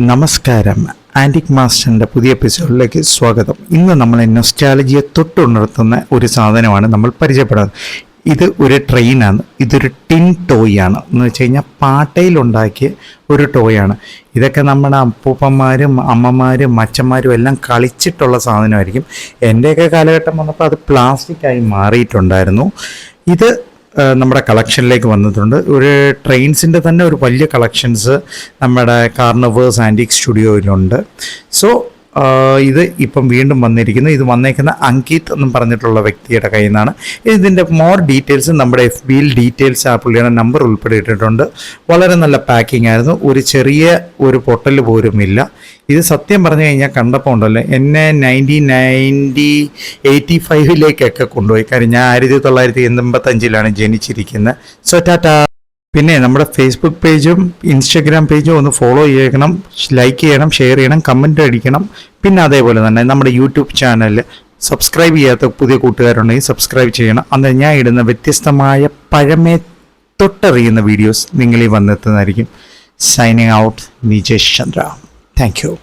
നമസ്കാരം. ആൻറ്റിക് മാസ്റ്ററിൻ്റെ പുതിയ എപ്പിസോഡിലേക്ക് സ്വാഗതം. ഇന്ന് നമ്മൾ നൊസ്റ്റാലജിയെ തൊട്ടുണർത്തുന്ന ഒരു സാധനമാണ് നമ്മൾ പരിചയപ്പെടുന്നത്. ഇത് ഒരു ട്രെയിനാണ്. ഇതൊരു ടിൻ ടോയാണ്. എന്ന് വെച്ച് കഴിഞ്ഞാൽ പാട്ടയിലുണ്ടാക്കിയ ഒരു ടോയാണ്. ഇതൊക്കെ നമ്മുടെ അപ്പൂപ്പന്മാരും അമ്മമാരും അച്ഛന്മാരും എല്ലാം കളിച്ചിട്ടുള്ള സാധനമായിരിക്കും. എൻ്റെയൊക്കെ കാലഘട്ടം വന്നപ്പോൾ അത് പ്ലാസ്റ്റിക്കായി മാറിയിട്ടുണ്ടായിരുന്നു. ഇത് നമ്മുടെ കളക്ഷനിലേക്ക് വന്നിട്ടുണ്ട്. ഒരു ട്രെയിൻസിൻ്റെ തന്നെ ഒരു വലിയ കളക്ഷൻസ് നമ്മുടെ കാർണിവേഴ്സ് ആൻറ്റിക് സ്റ്റുഡിയോയിലുണ്ട്. സോ ഇത് ഇപ്പം വീണ്ടും വന്നിരിക്കുന്നു. ഇത് വന്നേക്കുന്ന അങ്കിത് എന്നും പറഞ്ഞിട്ടുള്ള വ്യക്തിയുടെ കയ്യിൽ നിന്നാണ്. ഇതിൻ്റെ മോർ ഡീറ്റെയിൽസ് നമ്മുടെ FBയിൽ ഡീറ്റെയിൽസ് ആ പുള്ളിയുടെ നമ്പർ ഉൾപ്പെടുത്തിയിട്ടുണ്ട്. വളരെ നല്ല പാക്കിംഗ് ആയിരുന്നു. ഒരു ചെറിയ ഒരു പൊട്ടൽ പോലും ഇല്ല. ഇത് സത്യം പറഞ്ഞു കഴിഞ്ഞാൽ കണ്ടപ്പോൾ ഉണ്ടല്ലോ എന്നെ 1985 കൊണ്ടുപോയി. കാര്യം ഞാൻ 1985 ജനിച്ചിരിക്കുന്നത്. സോ ടാറ്റാ. പിന്നെ നമ്മുടെ ഫേസ്ബുക്ക് പേജും ഇൻസ്റ്റഗ്രാം പേജും ഒന്ന് ഫോളോ ചെയ്യണം, ലൈക്ക് ചെയ്യണം, ഷെയർ ചെയ്യണം, കമൻറ്റ് അടിക്കണം. പിന്നെ അതേപോലെ തന്നെ നമ്മുടെ യൂട്യൂബ് ചാനൽ സബ്സ്ക്രൈബ് ചെയ്യാത്ത പുതിയ കൂട്ടുകാരുണ്ടെങ്കിൽ സബ്സ്ക്രൈബ് ചെയ്യണം. അന്ന് ഞാൻ ഇടുന്ന വ്യത്യസ്തമായ പഴമയെ തൊട്ടറിയുന്ന വീഡിയോസ് നിങ്ങളിൽ വന്നെത്തുന്നതായിരിക്കും. Signing out, Nijesh Chandra. Thank U.